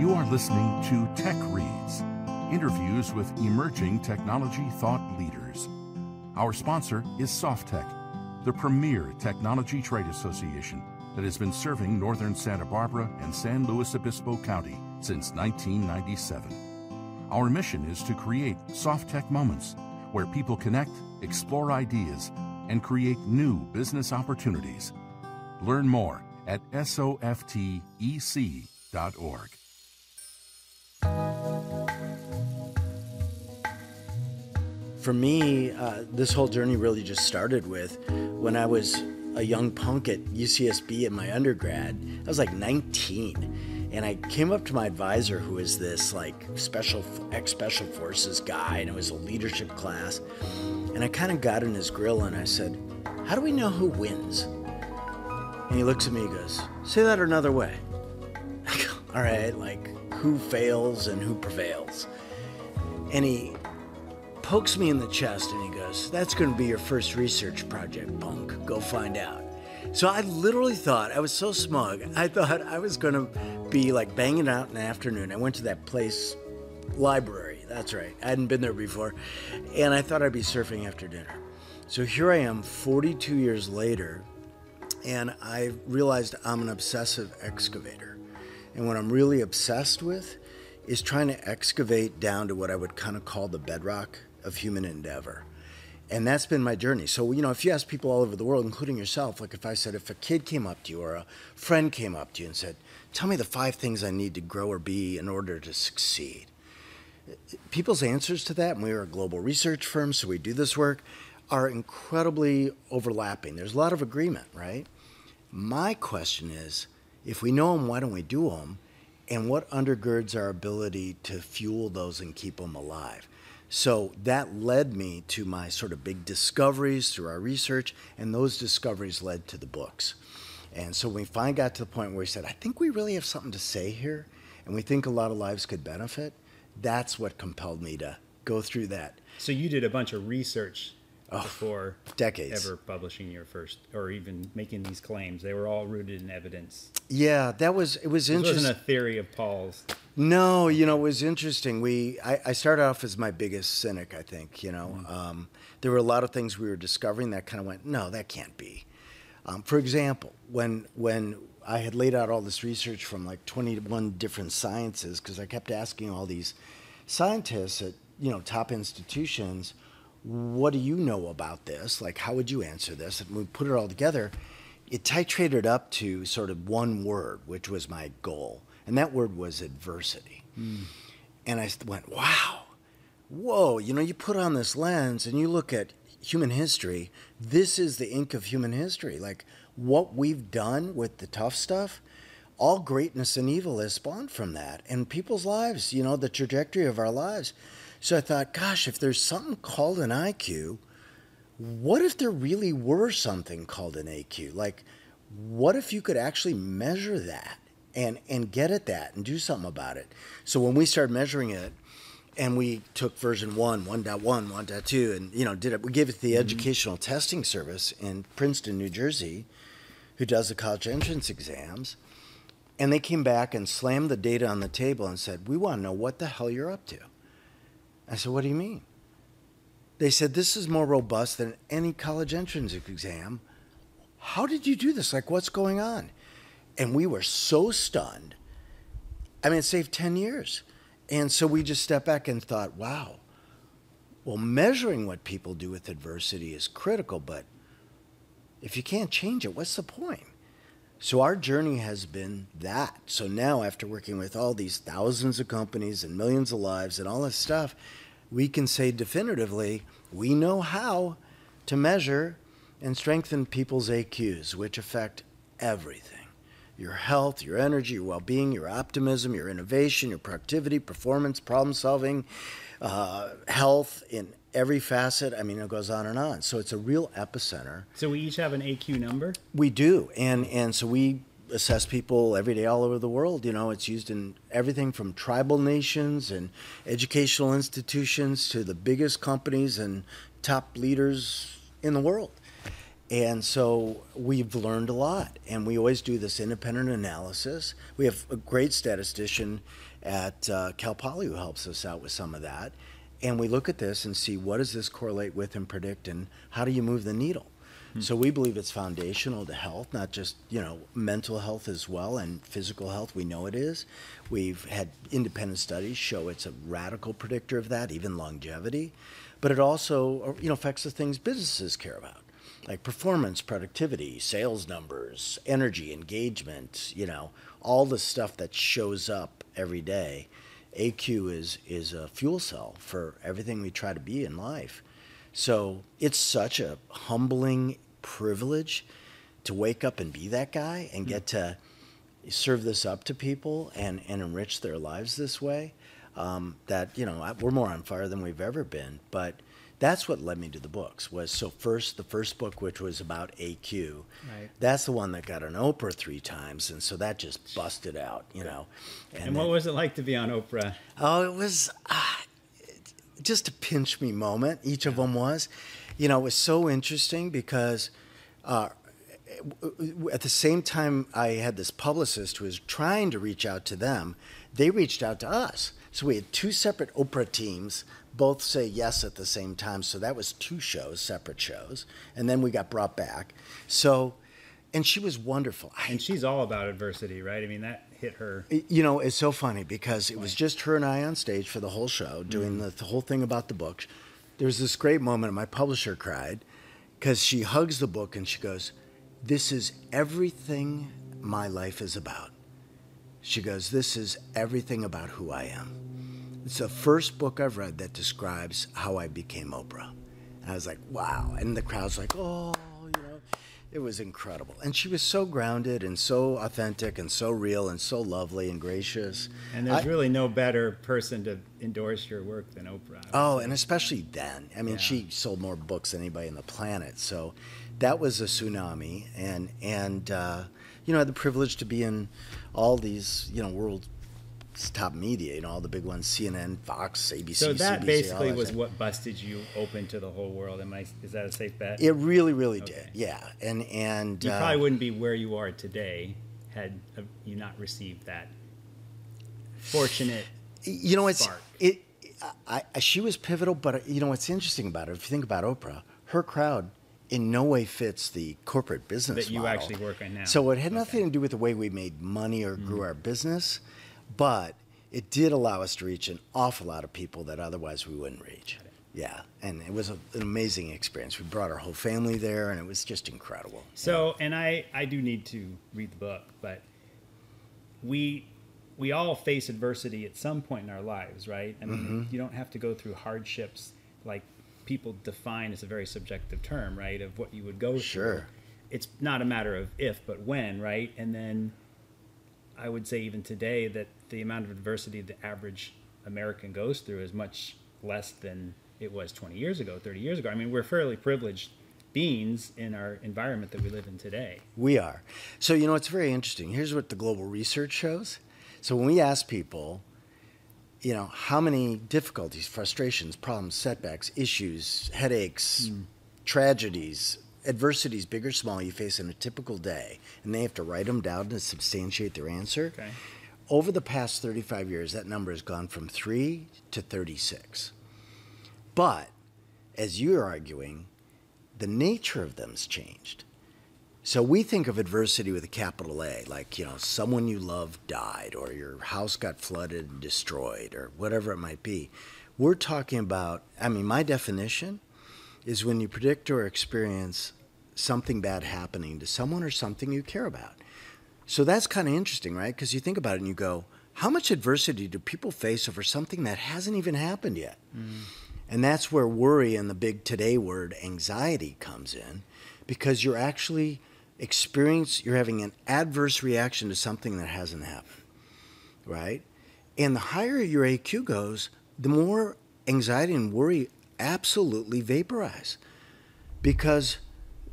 You are listening to Tech Reads, interviews with emerging technology thought leaders. Our sponsor is SoftTech, the premier technology trade association that has been serving northern Santa Barbara and San Luis Obispo County since 1997. Our mission is to create SoftTech moments where people connect, explore ideas, and create new business opportunities. Learn more at softec.org. For me, this whole journey really just started with when I was a young punk at UCSB in my undergrad. I was like 19, and I came up to my advisor, who was this like special forces guy, and it was a leadership class. And I kind of got in his grill, and I said, "How do we know who wins?" And he looks at me and goes, "Say that another way." I go, "All right, like who fails and who prevails?" And he pokes me in the chest and he goes, "That's going to be your first research project, punk. Go find out." So I literally thought, I was so smug, I thought I was going to be like banging out in the afternoon. I went to that place, library, that's right. I hadn't been there before. And I thought I'd be surfing after dinner. So here I am 42 years later, and I realized I'm an obsessive excavator. And what I'm really obsessed with is trying to excavate down to what I would kind of call the bedrock of human endeavor. And that's been my journey. So, you know, if you ask people all over the world, including yourself, like if I said, if a kid came up to you or a friend came up to you and said, "Tell me the 5 things I need to grow or be in order to succeed," people's answers to that, and we are a global research firm, so we do this work, are incredibly overlapping. There's a lot of agreement, right? My question is, if we know them, why don't we do them? And what undergirds our ability to fuel those and keep them alive? So that led me to my sort of big discoveries through our research, and those discoveries led to the books. And so we finally got to the point where we said, I think we really have something to say here, and we think a lot of lives could benefit. That's what compelled me to go through that. So you did a bunch of research before decades ever publishing your first, or even making these claims. They were all rooted in evidence. Yeah, it was interesting. It wasn't a theory of Paul's. No, you know, it was interesting. I started off as my biggest cynic, I think, you know. There were a lot of things we were discovering that kind of went, no, that can't be. For example, when I had laid out all this research from like 21 different sciences, because I kept asking all these scientists at, you know, top institutions, what do you know about this? Like, how would you answer this? And we put it all together. It titrated up to sort of one word, which was my goal. And that word was adversity. And I went, wow, whoa, you know, you put on this lens and you look at human history, this is the ink of human history. Like, what we've done with the tough stuff, all greatness and evil is spawned from that. And people's lives, you know, the trajectory of our lives. So I thought, gosh, if there's something called an IQ, what if there really were something called an AQ? Like, what if you could actually measure that and get at that and do something about it? So when we started measuring it, and we took version 1, 1.1, 1.2, and, you know, we gave it to the educational testing service in Princeton, New Jersey, who does the college entrance exams. And they came back and slammed the data on the table and said, "We want to know what the hell you're up to." I said, "What do you mean?" They said, "This is more robust than any college entrance exam. How did you do this? Like, what's going on?" And we were so stunned. I mean, it saved 10 years. And so we just stepped back and thought, wow, well, measuring what people do with adversity is critical, but if you can't change it, what's the point? So our journey has been that. So now, after working with all these thousands of companies and millions of lives and all this stuff, we can say definitively, we know how to measure and strengthen people's AQs, which affect everything. Your health, your energy, your well-being, your optimism, your innovation, your productivity, performance, problem-solving, health in every facet. I mean, it goes on and on. So it's a real epicenter. So we each have an AQ number? We do. And so we assess people every day all over the world. You know, it's used in everything from tribal nations and educational institutions to the biggest companies and top leaders in the world. And so we've learned a lot, and we always do this independent analysis. We have a great statistician at Cal Poly who helps us out with some of that. And we look at this and see what does this correlate with and predict, and how do you move the needle? So we believe it's foundational to health, not just, mental health as well, and physical health. We know it is. We've had independent studies show it's a radical predictor of that, even longevity. But it also, affects the things businesses care about, like performance, productivity, sales numbers, energy, engagement, all the stuff that shows up every day. AQ is a fuel cell for everything we try to be in life. So it's such a humbling privilege to wake up and be that guy and get to serve this up to people and enrich their lives this way. That, we're more on fire than we've ever been. But that's what led me to the books. The first book, which was about AQ, right. That's the one that got an Oprah 3 times. And so that just busted out, And what was it like to be on Oprah? Oh, it was just a pinch me moment. Each of them was. It was so interesting because at the same time I had this publicist who was trying to reach out to them, they reached out to us. So we had 2 separate Oprah teams, both say yes at the same time. So that was 2 shows, separate shows. And then we got brought back. And she was wonderful. And she's all about adversity, right? I mean, that hit her. It's so funny because it was just her and I on stage for the whole show, doing the whole thing about the book. There was this great moment, and my publisher cried because she hugs the book and she goes, "This is everything my life is about." She goes, "This is everything about who I am." It's the first book I've read that describes how I became Oprah. And I was like, wow. And the crowd's like, oh, it was incredible. And she was so grounded and so authentic and so real and so lovely and gracious. And there's really no better person to endorse your work than Oprah. Oh, and especially then. I mean, she sold more books than anybody on the planet. So that was a tsunami. And I had the privilege to be in all these, world's top media, all the big ones, CNN, Fox, ABC, So that CBC, basically all that was stuff. what busted you open to the whole world. Is that a safe bet? It really, really did. Yeah. And you probably wouldn't be where you are today had you not received that fortunate spark. She was pivotal, but what's interesting about it, if you think about Oprah, her crowd in no way fits the corporate business that you model. actually work on now. So it had nothing to do with the way we made money or grew our business, but it did allow us to reach an awful lot of people that otherwise we wouldn't reach. Yeah, and it was an amazing experience. We brought our whole family there, and it was just incredible. So, and I do need to read the book, but we all face adversity at some point in our lives, right? I mean, you don't have to go through hardships like people define as a very subjective term, right, of what you would go through. Sure. It's not a matter of if, but when, right? And then I would say even today that the amount of adversity the average American goes through is much less than it was 20 years ago, 30 years ago. I mean, we're fairly privileged beings in our environment that we live in today. We are. So, it's very interesting. Here's what the global research shows. So when we ask people, how many difficulties, frustrations, problems, setbacks, issues, headaches, tragedies, adversities, big or small, you face in a typical day, and they have to write them down to substantiate their answer. Okay. Over the past 35 years, that number has gone from 3 to 36. But, as you're arguing, the nature of them has changed. So we think of adversity with a capital A, like, someone you love died, or your house got flooded and destroyed, or whatever it might be. We're talking about, my definition is when you predict or experience something bad happening to someone or something you care about. So that's kind of interesting, right? Because you think about it and you go, how much adversity do people face over something that hasn't even happened yet? And that's where worry and the big today word anxiety comes in, because you're actually you're having an adverse reaction to something that hasn't happened, right? And the higher your AQ goes, the more anxiety and worry absolutely vaporize, because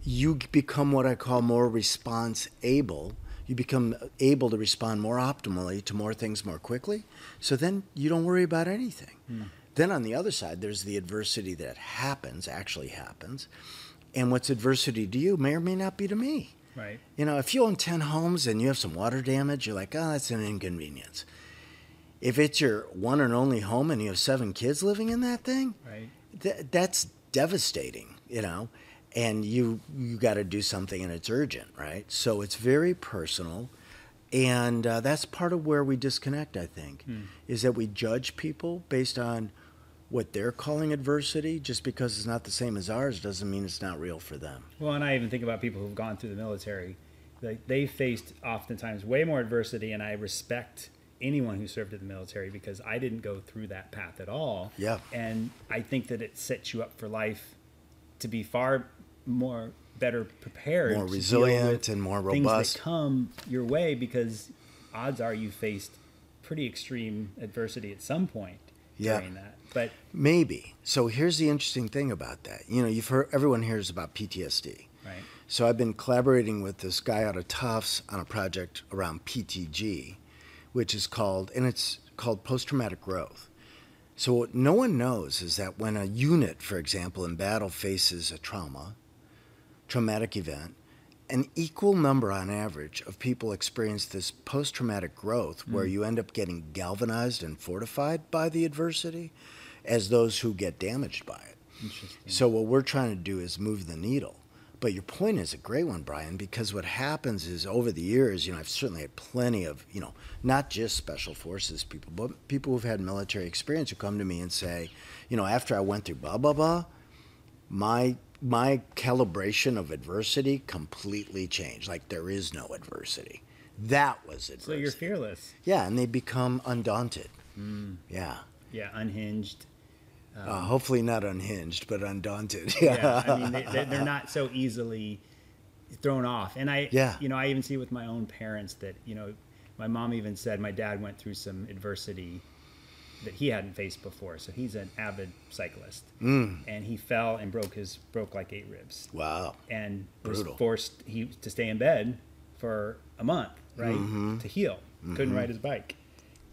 you become what I call more response able. You become able to respond more optimally to more things more quickly. So then you don't worry about anything. Then on the other side, there's the adversity that actually happens. And what's adversity to you may or may not be to me. Right. You know, if you own 10 homes and you have some water damage, you're like, oh, that's an inconvenience. If it's your one and only home and you have 7 kids living in that thing, Right. That's devastating, you know, and you got to do something and it's urgent, right? So it's very personal, and that's part of where we disconnect, I think, is that we judge people based on what they're calling adversity. Just because it's not the same as ours doesn't mean it's not real for them. Well, and I even think about people who've gone through the military. Like, they faced oftentimes way more adversity, and I respect anyone who served in the military because I didn't go through that path at all. Yeah. And I think that it sets you up for life to be far more better prepared, More to resilient deal with and more things robust. that come your way, because odds are you faced pretty extreme adversity at some point during that. But maybe. So here's the interesting thing about that. You know, you've heard, everyone hears about PTSD. right. So I've been collaborating with this guy out of Tufts on a project around PTG, which is called, and it's called post-traumatic growth. So what no one knows is that when a unit, for example, in battle faces a traumatic event, an equal number on average of people experience this post-traumatic growth where you end up getting galvanized and fortified by the adversity as those who get damaged by it. Interesting. So what we're trying to do is move the needle. But your point is a great one, Brian, because what happens is over the years, you know, I've certainly had plenty of, you know, not just special forces people, but people who've had military experience who come to me and say, you know, after I went through blah, blah, blah, my calibration of adversity completely changed. Like, there is no adversity. That was adversity. So you're fearless. Yeah, and they become undaunted. Yeah. Yeah, unhinged. Hopefully not unhinged, but undaunted. Yeah, I mean, they're not so easily thrown off. And I even see with my own parents that, you know, my mom even said my dad went through some adversity that he hadn't faced before. So he's an avid cyclist, and he fell and broke like 8 ribs. Wow. And Brutal. was forced to stay in bed for a month, right, to heal. Couldn't ride his bike.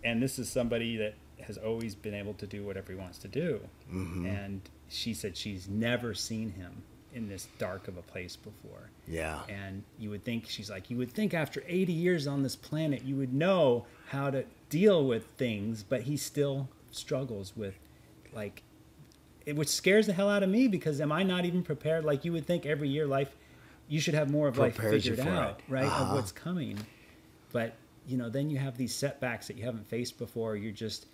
And this is somebody that has always been able to do whatever he wants to do. And she said she's never seen him in this dark of a place before. Yeah. And you would think, she's like, you would think after 80 years on this planet, you would know how to deal with things, but he still struggles with, like, which scares the hell out of me, because am I not even prepared? Like, you would think every year you should have more of life Prepares you figured for out, it. right, of what's coming. But, you know, then you have these setbacks that you haven't faced before. You're just,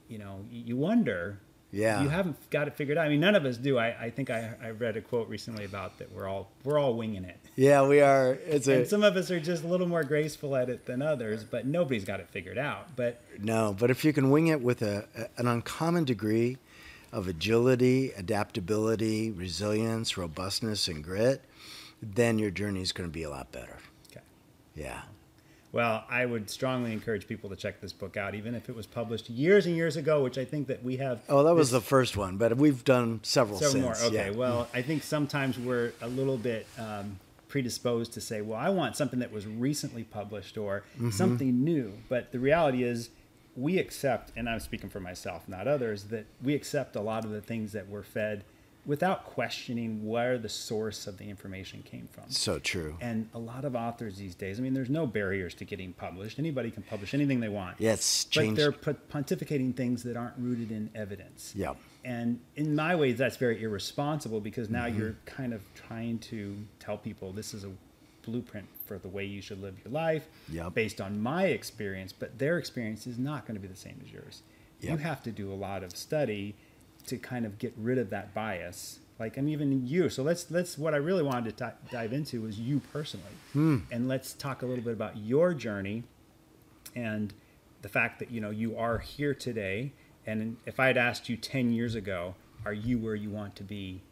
you know, you wonder. Yeah. You haven't got it figured out. I mean, none of us do. I think I read a quote recently about that we're all winging it. Yeah, we are. And some of us are just a little more graceful at it than others, but nobody's got it figured out. But if you can wing it with an uncommon degree of agility, adaptability, resilience, robustness, and grit, then your journey is going to be a lot better. Okay. Yeah. Well, I would strongly encourage people to check this book out, even if it was published years and years ago, which I think that we have. Oh, that was the first one, but we've done several since. more. Okay. Yeah. Well, I think sometimes we're a little bit predisposed to say, well, I want something that was recently published or something new. But the reality is, we accept, and I'm speaking for myself, not others, that we accept a lot of the things that we're fed without questioning where the source of the information came from. So true. And a lot of authors these days, I mean, there's no barriers to getting published. Anybody can publish anything they want. Yeah, it's changed. But they're pontificating things that aren't rooted in evidence. Yeah. And in my way, that's very irresponsible, because now you're kind of trying to tell people this is a blueprint for the way you should live your life based on my experience, but their experience is not going to be the same as yours. You have to do a lot of study to kind of get rid of that bias. Like, I'm even you. So let's what I really wanted to dive into was you personally. And let's talk a little bit about your journey and the fact that, you know, you are here today. And if I had asked you 10 years ago, are you where you want to be?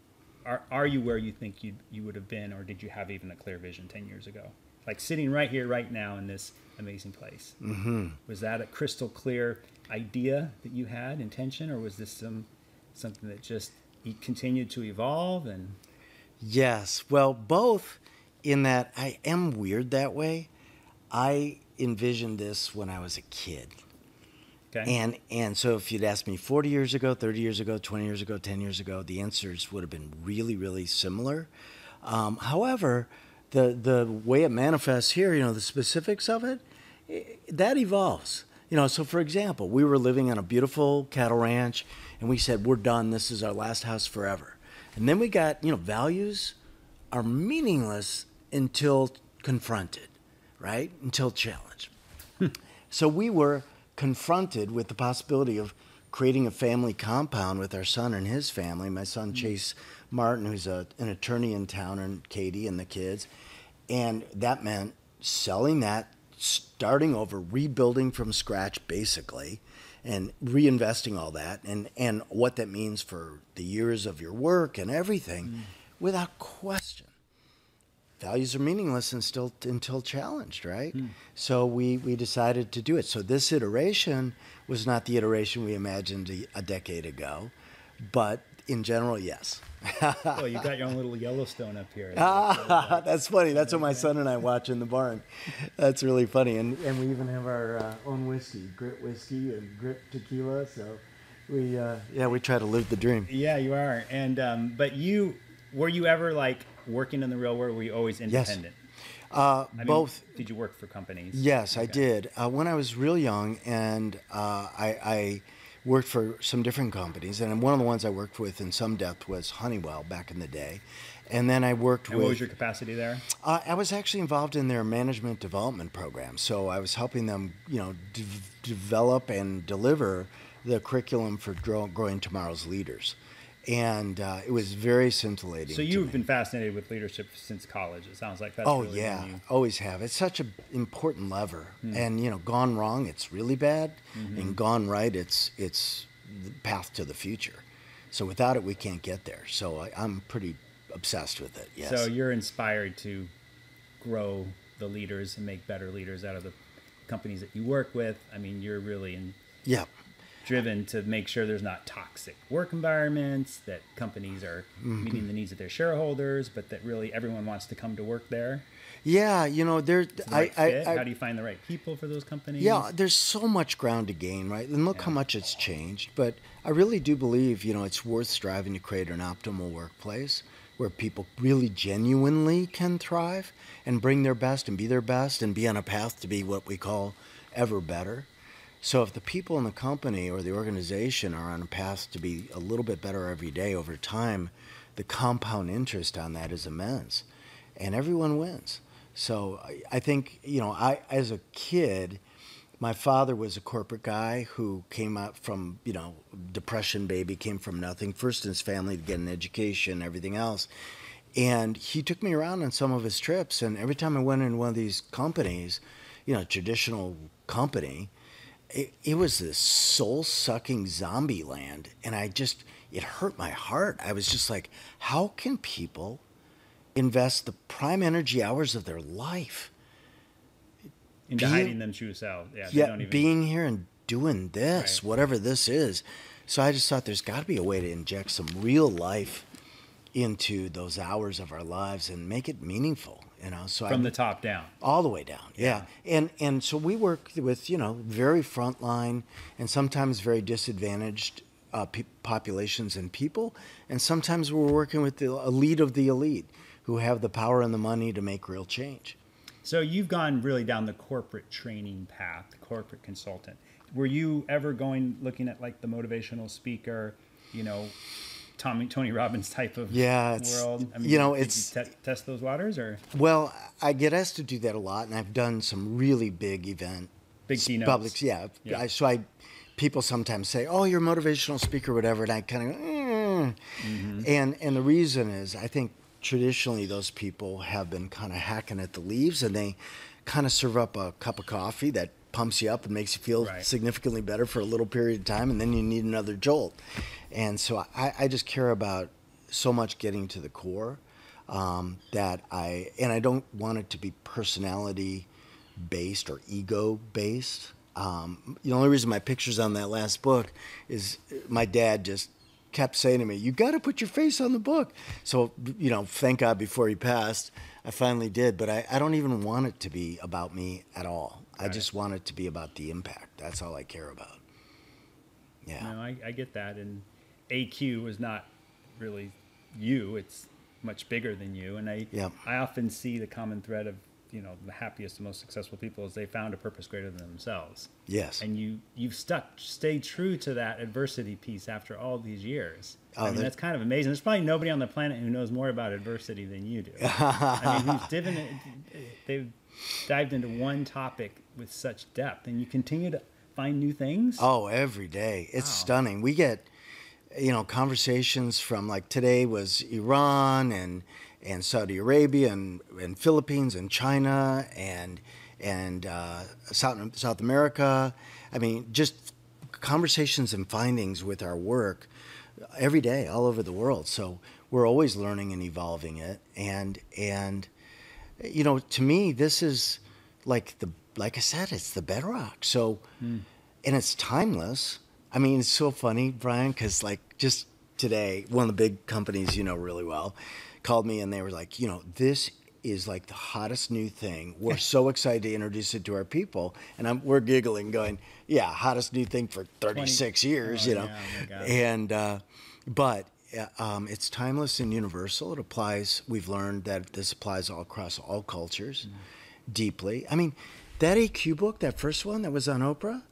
Are you where you think you would have been, or did you have even a clear vision 10 years ago? Like, sitting right here, right now in this amazing place. Was that a crystal clear idea that you had, intention, or was this something that just continued to evolve? And Yes. Well, both, in that I am weird that way. I envisioned this when I was a kid. Okay. And so if you'd asked me 40 years ago, 30 years ago, 20 years ago, 10 years ago, the answers would have been really, really similar. However, the way it manifests here, the specifics of it, that evolves. So for example, we were living on a beautiful cattle ranch, and we said, we're done. This is our last house forever. And then we got, values are meaningless until confronted, right? Until challenged. So we were confronted with the possibility of creating a family compound with our son and his family. My son, Chase Martin, who's an attorney in town, and Katie and the kids. And that meant selling that, starting over, rebuilding from scratch, basically, and reinvesting all that, and what that means for the years of your work and everything, without question. Values are meaningless until challenged, right? So we decided to do it. So this iteration was not the iteration we imagined a decade ago, but in general, yes. Well, you got your own little Yellowstone up here. That's funny. That's what my son and I watch in the barn. That's really funny. And we even have our own whiskey, grit whiskey and grit tequila. So we try to live the dream. Yeah, you are. And but were you ever like working in the real world? Were you always independent? Yes. Both. Did you work for companies? Yes, okay. I did. When I was real young, and I worked for some different companies, and one of the ones I worked with in some depth was Honeywell back in the day. And then I worked with... What was your capacity there? I was actually involved in their management development program. So I was helping them, develop and deliver the curriculum for growing tomorrow's leaders. And it was very scintillating. So you've been fascinated with leadership since college. It sounds like that's really yeah, always have. It's such an important lever. And gone wrong, it's really bad, and gone right, it's the path to the future. So without it, we can't get there. So I'm pretty obsessed with it. Yes. So you're inspired to grow the leaders and make better leaders out of the companies that you work with. I mean, you're really driven to make sure there's not toxic work environments, that companies are meeting the needs of their shareholders, but that really everyone wants to come to work there. Yeah, How do you find the right people for those companies? Yeah, there's so much ground to gain, right? And look how much it's changed. But I really do believe, it's worth striving to create an optimal workplace where people really genuinely can thrive and bring their best and be their best and be on a path to be what we call ever better. So if the people in the company or the organization are on a path to be a little bit better every day over time, the compound interest on that is immense, and everyone wins. So I think, I as a kid, my father was a corporate guy who came out from, depression baby, came from nothing, first in his family to get an education, everything else. And he took me around on some of his trips, and every time I went in one of these companies, traditional company, it was this soul-sucking zombie land, and it hurt my heart. I was just like, how can people invest the prime energy hours of their life into hiding them true self? Being here and doing this, right, whatever this is. So I just thought there's got to be a way to inject some real life into those hours of our lives and make it meaningful. So from the top down, all the way down, yeah. And so we work with very frontline and sometimes very disadvantaged populations and people, and sometimes we're working with the elite of the elite who have the power and the money to make real change. So you've gone really down the corporate training path, the corporate consultant. Were you ever looking at like the motivational speaker, Tony Robbins type of world? I mean, did you test those waters, or? Well, I get asked to do that a lot, and I've done some really big keynotes. Publics, yeah. People sometimes say, "Oh, you're a motivational speaker," or whatever, and I kind of, and the reason is, I think traditionally those people have been kind of hacking at the leaves, and they kind of serve up a cup of coffee that pumps you up and makes you feel significantly better for a little period of time, and then you need another jolt. And so I just care about so much getting to the core that I don't want it to be personality based or ego based. The only reason my picture's on that last book is my dad just kept saying to me, "You got to put your face on the book." So, thank God before he passed, I finally did. But I don't even want it to be about me at all. I just want it to be about the impact. That's all I care about. Yeah. No, I get that. And AQ is not really you. It's much bigger than you. And I often see the common thread of, the happiest and most successful people is they found a purpose greater than themselves. Yes. And you've stayed true to that adversity piece after all these years. I mean, that's kind of amazing. There's probably nobody on the planet who knows more about adversity than you do. I mean, they've dived into one topic with such depth, and you continue to find new things. Oh, every day. It's stunning. We get, conversations from, like, today was Iran and Saudi Arabia and Philippines and China and South America. I mean, just conversations and findings with our work every day all over the world. So we're always learning and evolving it. And to me, this is like I said, it's the bedrock. So, and it's timeless. I mean, it's so funny, Brian, because like just today, one of the big companies really well called me and they were like, this is like the hottest new thing. We're so excited to introduce it to our people. And we're giggling going, yeah, hottest new thing for 36 years, Yeah, oh my God. And, but it's timeless and universal. It applies. We've learned that this applies all across all cultures deeply. I mean, that AQ book, that first one that was on Oprah,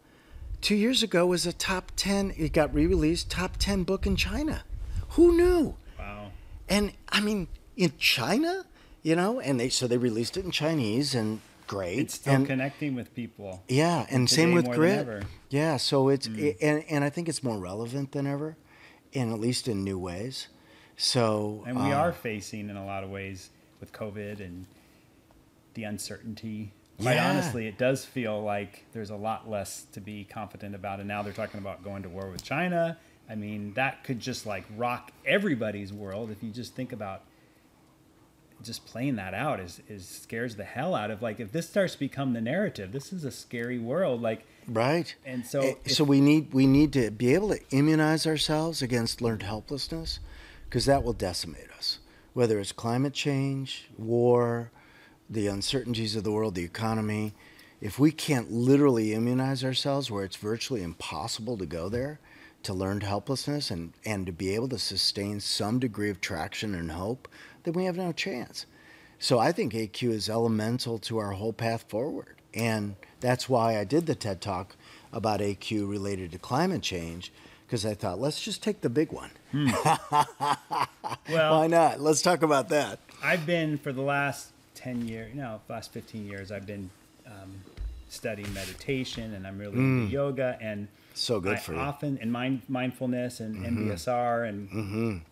2 years ago was a top 10. It got re-released, top 10 book in China. Who knew? Wow. And I mean, in China, and they released it in Chinese, and great. It's still connecting with people. Yeah, and same with Grit. Ever. Yeah, so it's and I think it's more relevant than ever, and at least in new ways. So and we are facing in a lot of ways with COVID and the uncertainty. Quite honestly, it does feel like there's a lot less to be confident about. And now they're talking about going to war with China. I mean, that could just like rock everybody's world. If you just think about just playing that out is scares the hell out of, like, if this starts to become the narrative, this is a scary world. Like, right. And so we need to be able to immunize ourselves against learned helplessness, because that will decimate us, whether it's climate change, war, the uncertainties of the world, the economy. If we can't literally immunize ourselves where it's virtually impossible to go there, to learned helplessness and to be able to sustain some degree of traction and hope, then we have no chance. So I think AQ is elemental to our whole path forward. And that's why I did the TED Talk about AQ related to climate change, because I thought, let's just take the big one. Well, why not? Let's talk about that. I've been, for the last 15 years, I've been studying meditation, and I'm really into yoga, and so good for you. Often in mindfulness and MBSR, and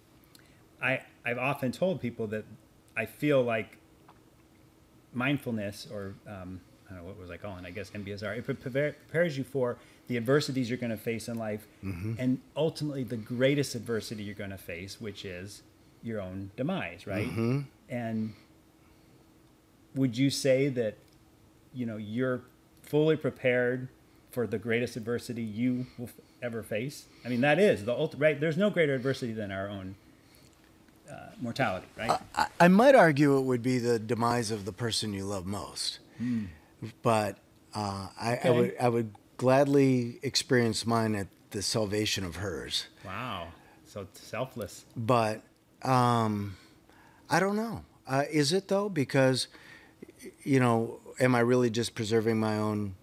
I've often told people that I feel like mindfulness, or I don't know, what was I calling? I guess MBSR. It prepares you for the adversities you're going to face in life, and ultimately the greatest adversity you're going to face, which is your own demise, right? And would you say that, you're fully prepared for the greatest adversity you will ever face? I mean, that is the ultimate, right? There's no greater adversity than our own mortality, right? I might argue it would be the demise of the person you love most, but I would gladly experience mine at the salvation of hers. Wow, so selfless. But I don't know. Is it though? Because am I really just preserving my own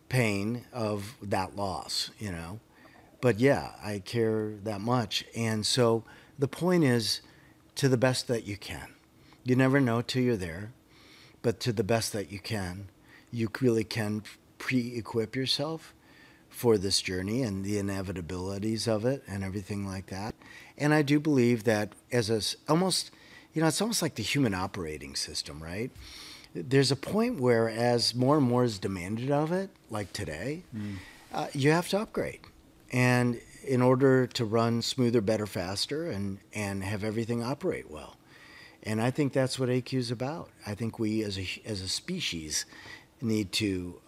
pain of that loss? But yeah, I care that much, and so the point is, to the best that you can. You never know till you're there, but to the best that you can, you really can pre-equip yourself for this journey and the inevitabilities of it and everything like that. And I do believe that it's almost like the human operating system, right? There's a point where, as more and more is demanded of it, like today, you have to upgrade. And in order to run smoother, better, faster, and have everything operate well. And I think that's what AQ is about. I think we as a species need to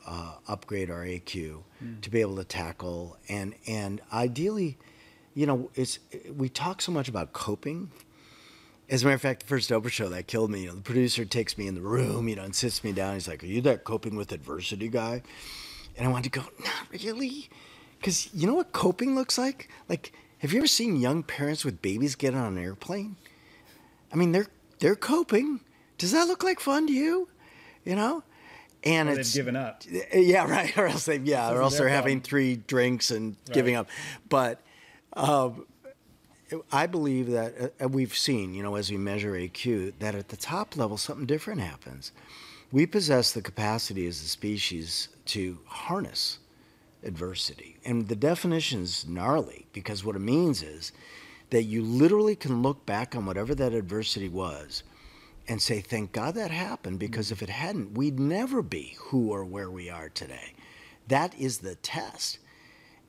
upgrade our AQ to be able to tackle, and ideally, we talk so much about coping. As a matter of fact, the first Oprah show, that killed me. The producer takes me in the room, and sits me down. He's like, "Are you that coping with adversity guy?" And I wanted to go, "Not really," Because you know what coping looks like? Like, have you ever seen young parents with babies get on an airplane? I mean, they're coping. Does that look like fun to you? You know? And they've given up. Yeah, right. Or else they're having 3 drinks and giving up. But I believe that we've seen, you know, as we measure AQ, that at the top level something different happens. We possess the capacity as a species to harness adversity. And the definition's gnarly, because what it means is that you literally can look back on whatever that adversity was and say, thank God that happened, because if it hadn't, we'd never be who or where we are today. That is the test.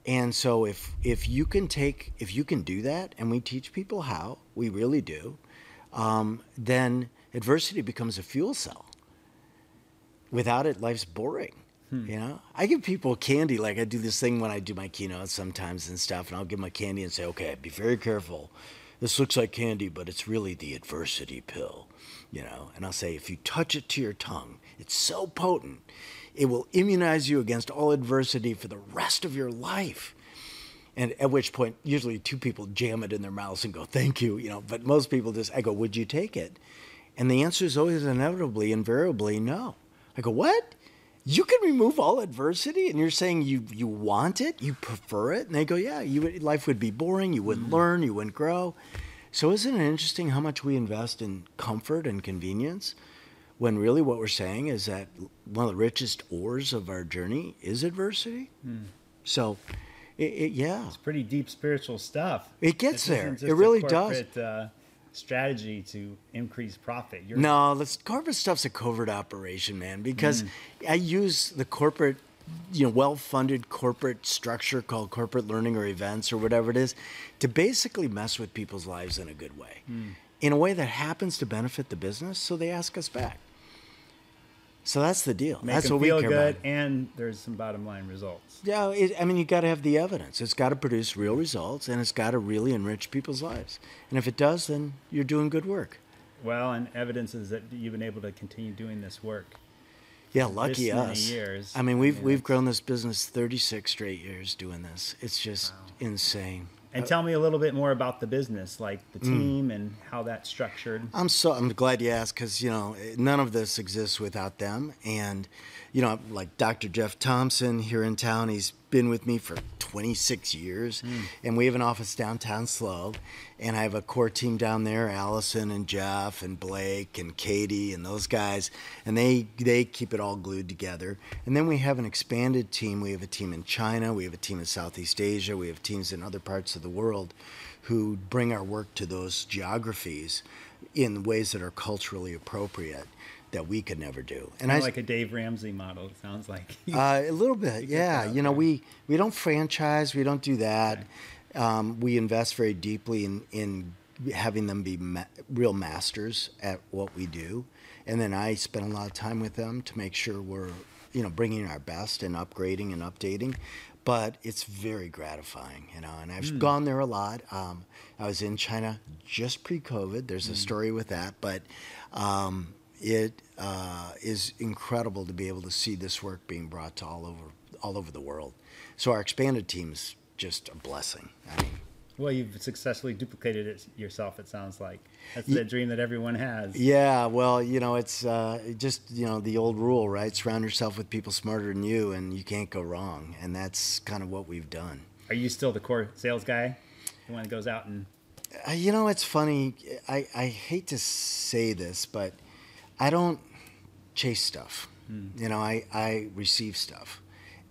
And so if you can do that, and we teach people how, we really do, then adversity becomes a fuel cell. Without it, life's boring. You know, I give people candy. Like, I do this thing when I do my keynotes sometimes and stuff, and I'll give them a candy and say, okay, be very careful. This looks like candy, but it's really the adversity pill, you know. And I'll say, if you touch it to your tongue, it's so potent, it will immunize you against all adversity for the rest of your life. And at which point, usually 2 people jam it in their mouths and go, thank you, you know. But most people I go, would you take it? And the answer is always invariably, no. I go, what? You can remove all adversity, and you're saying you want it, you prefer it? And they go, yeah, life would be boring, you wouldn't learn, you wouldn't grow. So isn't it interesting how much we invest in comfort and convenience, when really what we're saying is that one of the richest ores of our journey is adversity? So, yeah. It's pretty deep spiritual stuff. It gets there. It really does. Strategy to increase profit. Corporate stuff's a covert operation, man, because I use the corporate, you know, well-funded corporate structure called corporate learning or events or whatever it is to basically mess with people's lives in a good way, in a way that happens to benefit the business, so they ask us back. So that's the deal. Make that's them what we feel care good, about. and there's some bottom line results. Yeah, you got to have the evidence. It's got to produce real results, and it's got to really enrich people's lives. And if it does, then you're doing good work. Well, and evidence is that you've been able to continue doing this work. Yeah, lucky this many us. Years. I mean, we've grown this business 36 straight years doing this. It's just insane. And tell me a little bit more about the business, like the team and how that's structured. I'm glad you asked, because, you know, none of this exists without them. And, you know, like Dr. Jeff Thompson here in town, he's been with me for 26 years. And we have an office downtown SLO. And I have a core team down there, Allison and Jeff and Blake and Katie and those guys. And they keep it all glued together. And then we have an expanded team. We have a team in China. We have a team in Southeast Asia. We have teams in other parts of the world who bring our work to those geographies in ways that are culturally appropriate that we could never do. And like a Dave Ramsey model, it sounds like. A little bit, yeah. You know, we don't franchise. We don't do that. Okay. We invest very deeply in having them be real masters at what we do. And then I spend a lot of time with them to make sure we're, you know, bringing our best and upgrading and updating. But it's very gratifying, you know, and I've gone there a lot. I was in China just pre-COVID. There's a story with that, but it is incredible to be able to see this work being brought to all over the world. So our expanded team's just a blessing. I mean, well, you've successfully duplicated it yourself, it sounds like. That's the dream that everyone has. Yeah, well, you know, it's just, you know, the old rule, right? Surround yourself with people smarter than you, and you can't go wrong. And that's kind of what we've done. Are you still the core sales guy? The one that goes out and... You know, it's funny. I hate to say this, but I don't chase stuff. You know, I receive stuff.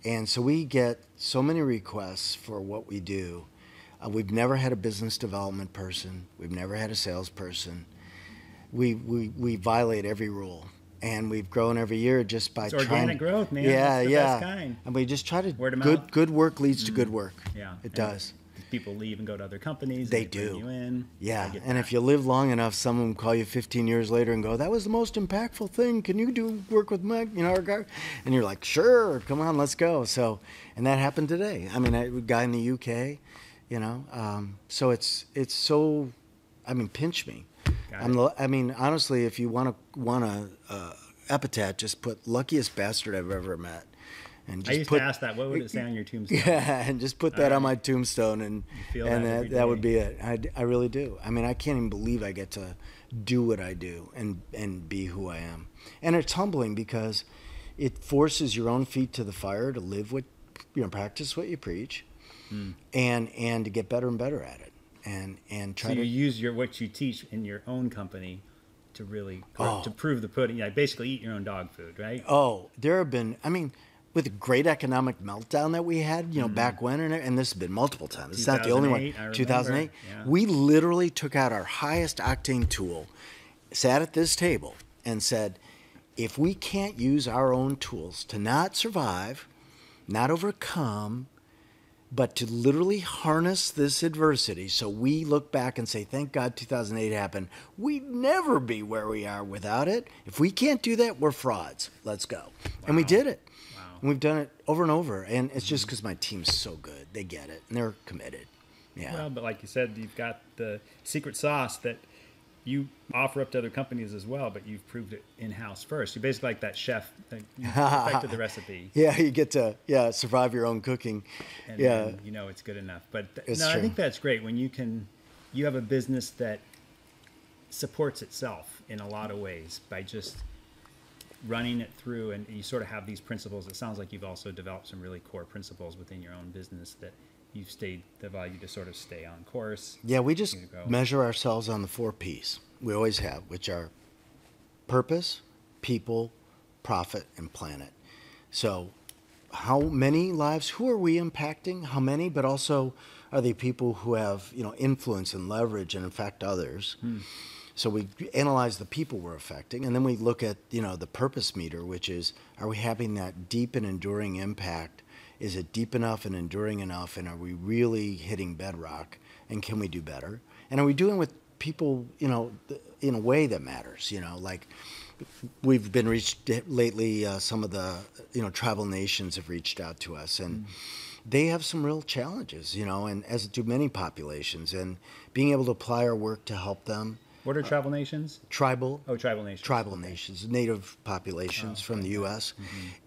And so we get so many requests for what we do. We've never had a business development person. We've never had a salesperson. We violate every rule. And we've grown every year just by trying. Organic growth, man. Yeah, That's the best kind. And we just try to, Word of mouth. Good work leads to good work. Yeah. It does. People leave and go to other companies. They bring do. You in. Yeah, and if you live long enough, someone will call you 15 years later and go, "That was the most impactful thing. Can you do work with Mike? You know, our guy?" And you're like, "Sure, come on, let's go." So, and that happened today. I mean, a guy in the UK, you know. So it's so. I mean, pinch me. I mean, honestly, if you want a epithet, just put luckiest bastard I've ever met. And I used to ask that. What would it say on your tombstone? Yeah, and just put that on my tombstone, and feel that every that would day. be it. I really do. I mean, I can't even believe I get to do what I do and be who I am. And it's humbling because it forces your own feet to the fire to live what, practice what you preach, and to get better and better at it, and try So you to use what you teach in your own company to really to prove the pudding. Basically eat your own dog food, right? Oh, there have been, I mean, with the great economic meltdown that we had, back when, and this has been multiple times. It's not the only one. 2008, I remember. 2008. Yeah. We literally took out our highest octane tool, sat at this table, and said, if we can't use our own tools to not survive, not overcome, but to literally harness this adversity, so we look back and say, thank God 2008 happened. We'd never be where we are without it. If we can't do that, we're frauds. Let's go. Wow. And we did it. Wow. And we've done it over and over. And it's just because my team's so good. They get it. And they're committed. Yeah. Well, but like you said, you've got the secret sauce that you offer up to other companies as well, but you've proved it in-house first. You're basically like that chef that you perfected the recipe. Yeah, you get to survive your own cooking. And then, it's good enough. But It's I true. think that's great when you have a business that supports itself in a lot of ways by just running it through, and you sort of have these principles. It sounds like you've also developed some really core principles within your own business that you've allowed you to sort of stay on course. Yeah, we just measure ourselves on the 4 Ps we always have, which are purpose, people, profit, and planet. So how many lives, who are we impacting, how many, but also are they people who have, influence and leverage and affect others? So we analyze the people we're affecting, and then we look at, the purpose meter, which is, are we having that deep and enduring impact? Is it deep enough and enduring enough, and are we really hitting bedrock, and can we do better? And are we doing with people, in a way that matters, like we've been reached lately, some of the, tribal nations have reached out to us, and they have some real challenges, and as do many populations, and being able to apply our work to help them. What are tribal nations? Tribal. Oh, tribal nations. Tribal nations, native populations from the U.S.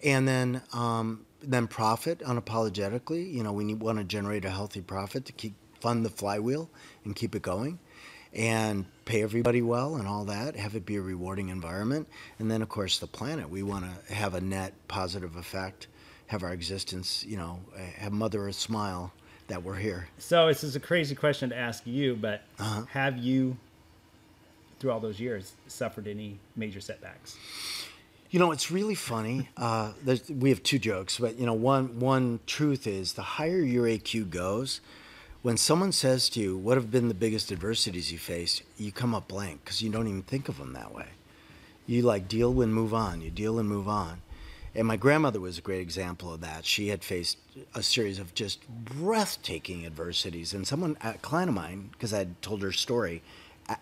And then profit unapologetically. We want to generate a healthy profit to fund the flywheel and keep it going, and pay everybody well and all that. Have it be a rewarding environment, and then of course the planet. We want to have a net positive effect, have our existence, have Mother Earth smile that we're here. So this is a crazy question to ask you, but have you, through all those years, suffered any major setbacks? It's really funny. We have 2 jokes, but one truth is the higher your AQ goes, when someone says to you, what have been the biggest adversities you faced, you come up blank because you don't even think of them that way. You deal and move on. You deal and move on. And my grandmother was a great example of that. She had faced a series of just breathtaking adversities. And a client of mine, because I had told her story,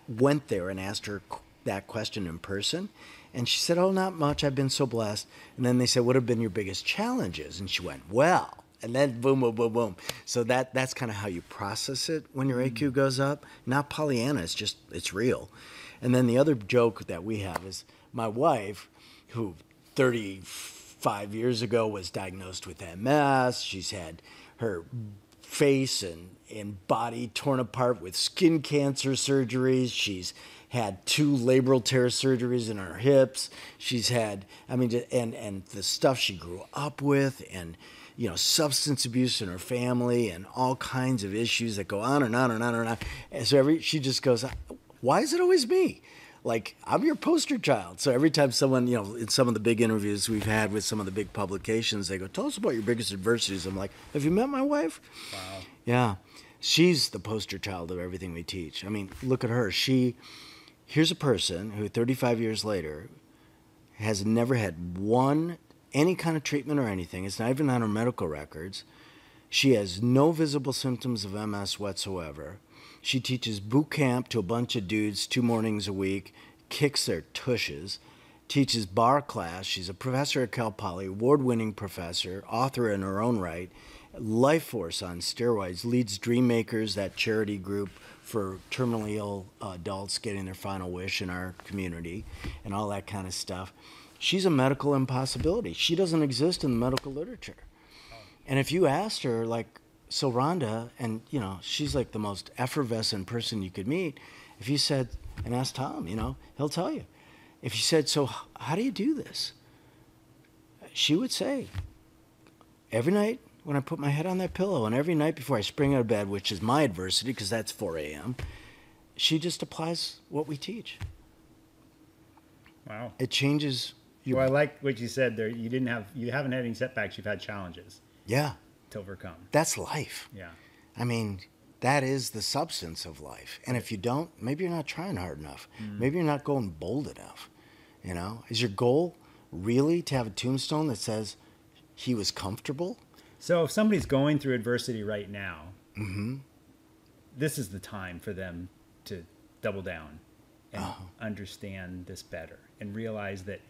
went there and asked her that question in person. And she said, oh, not much. I've been so blessed. And then they said, what have been your biggest challenges? And she went, well. And then boom, boom, boom, boom. So that's kind of how you process it when your AQ goes up. Not Pollyanna, it's real. And then the other joke that we have is my wife, who 35 years ago was diagnosed with MS. She's had her face and body torn apart with skin cancer surgeries. She's had 2 labral tear surgeries in her hips. She's had, and the stuff she grew up with, and substance abuse in her family, and all kinds of issues that go on and on and on and on. And so she just goes, why is it always me? I'm your poster child. So every time someone, in some of the big interviews we've had with some of the big publications, they go, tell us about your biggest adversities. I'm like, have you met my wife? Wow. Yeah. She's the poster child of everything we teach. Look at her. Here's a person who 35 years later has never had any kind of treatment or anything. It's not even on her medical records. She has no visible symptoms of MS whatsoever. She teaches boot camp to a bunch of dudes 2 mornings a week, kicks their tushes, teaches bar class. She's a professor at Cal Poly, award-winning professor, author in her own right, life force on steroids, leads Dream Makers, that charity group for terminally ill adults getting their final wish in our community, and all that kind of stuff. She's a medical impossibility. She doesn't exist in the medical literature. And if you asked her, like, so Rhonda, and, you know, she's like the most effervescent person you could meet. If you said, and ask Tom, you know, he'll tell you. If you said, so how do you do this? She would say, every night when I put my head on that pillow and every night before I spring out of bed, which is my adversity because that's 4 a.m., she just applies what we teach. Wow. It changes your... Well, I like what you said there. You haven't had any setbacks. You've had challenges. Yeah. To overcome. That's life. Yeah. I mean, that is the substance of life. And if you don't, maybe you're not trying hard enough. Maybe you're not going bold enough. You know, is your goal really to have a tombstone that says he was comfortable? So if somebody's going through adversity right now, this is the time for them to double down and understand this better and realize that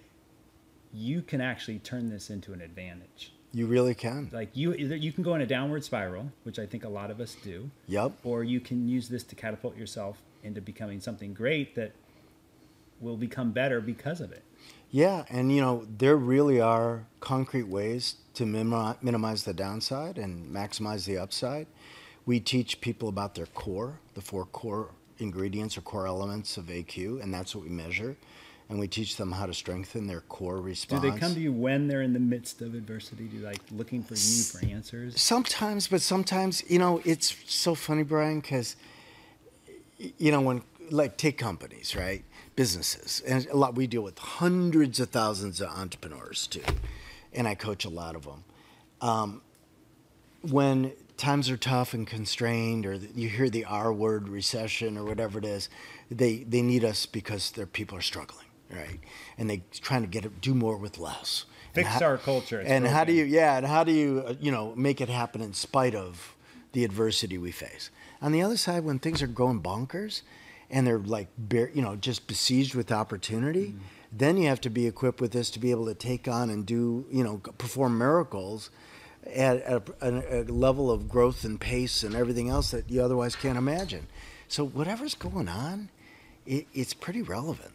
you can actually turn this into an advantage. You really can. Like you can go in a downward spiral, which I think a lot of us do. Yep. Or you can use this to catapult yourself into becoming something great that will become better because of it. Yeah, and you know, there really are concrete ways to minimize the downside and maximize the upside. We teach people about their core, the 4 core ingredients or core elements of AQ, and that's what we measure. And we teach them how to strengthen their core response. Do they come to you when they're in the midst of adversity? Do you like looking for you for answers? Sometimes, but sometimes, you know, it's so funny, Brian, because, you know, when, like, take companies, right? Businesses. And we deal with hundreds of thousands of entrepreneurs, too. And I coach a lot of them. When times are tough and constrained, or you hear the R word, recession, or whatever it is, they need us because their people are struggling. Right, and they trying to do more with less. Fix our culture. And how do you, you know, make it happen in spite of the adversity we face? On the other side, when things are going bonkers, and they're like, you know, just besieged with opportunity, then you have to be equipped with this to be able to take on and do, you know, perform miracles at a level of growth and pace and everything else that you otherwise can't imagine. So whatever's going on, it's pretty relevant.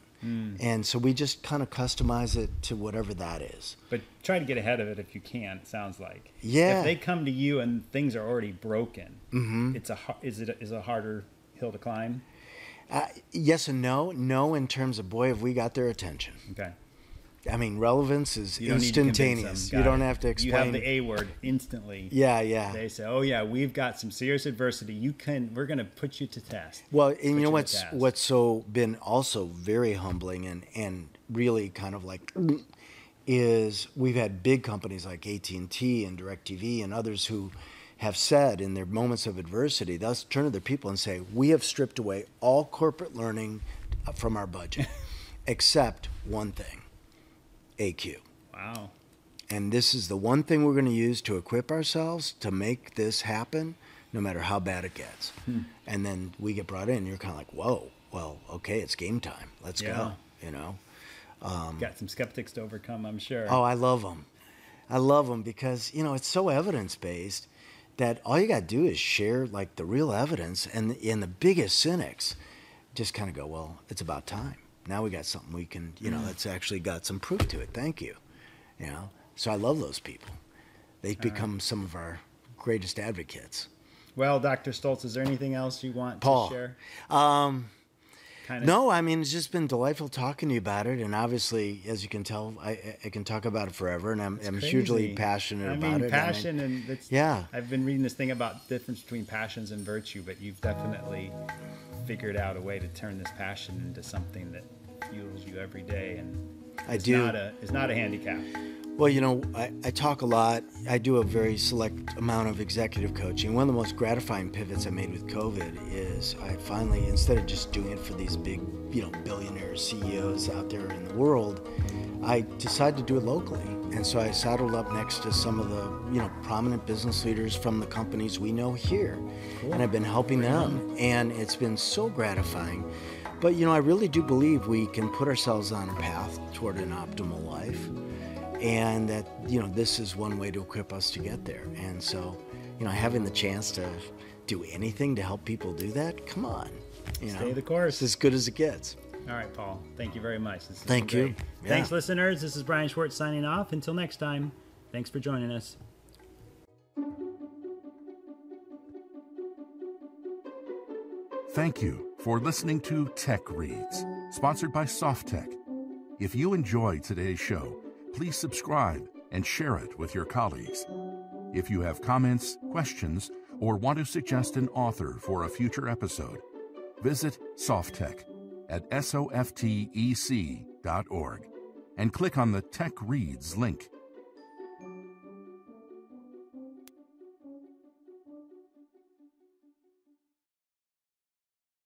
And so we just kind of customize it to whatever that is. But try to get ahead of it if you can, it sounds like. Yeah. If they come to you and things are already broken, is it a harder hill to climb? Yes and no. No in terms of, boy, have we got their attention. Okay. I mean, relevance is instantaneous. You don't have to explain. You have the A word instantly. Yeah, yeah. They say, "Oh yeah, we've got some serious adversity. We're going to put you to test." Well, and you know what's so been also very humbling and really kind of like is we've had big companies like AT&T and DirecTV and others who have said in their moments of adversity, they'll turn to their people and say, "We have stripped away all corporate learning from our budget, except one thing. AQ." Wow. And this is the one thing we're going to use to equip ourselves to make this happen, no matter how bad it gets. And then we get brought in, and you're kind of like, whoa, well, okay, it's game time. Let's go, you know. Got some skeptics to overcome, I'm sure. Oh, I love them. I love them because, you know, it's so evidence-based that all you got to do is share, like, the real evidence, and the biggest cynics just kind of go, well, it's about time. Now we got something we can, you know, that's actually got some proof to it. Thank you. You know, so I love those people. They've become some of our greatest advocates. Well, Dr. Stoltz, is there anything else you want Paul, to share? No, I mean, it's just been delightful talking to you about it. And obviously, as you can tell, I can talk about it forever. And I'm hugely passionate about it. Passion, and it's, yeah. I've been reading this thing about the difference between passions and virtue, but you've definitely figured out a way to turn this passion into something that fuels you every day. And it's not a handicap. Well, you know, I talk a lot. I do a very select amount of executive coaching. One of the most gratifying pivots I made with COVID is I finally, instead of just doing it for these big, you know, billionaire CEOs out there in the world, I decided to do it locally. And so I saddled up next to some of the, you know, prominent business leaders from the companies we know here. Cool. And I've been helping them. And it's been so gratifying. But, you know, I really do believe we can put ourselves on a path toward an optimal life. And that, you know, this is one way to equip us to get there. And so, you know, having the chance to do anything to help people do that, come on. You know, stay the course. It's as good as it gets. All right, Paul. Thank you very much. This has Thank been you. great. Yeah. Thanks, listeners. This is Brian Schwartz signing off. Until next time, thanks for joining us. Thank you for listening to Tech Reads, sponsored by SoftTech. If you enjoyed today's show, please subscribe and share it with your colleagues. If you have comments, questions, or want to suggest an author for a future episode, visit SoftTech at softec.org and click on the Tech Reads link.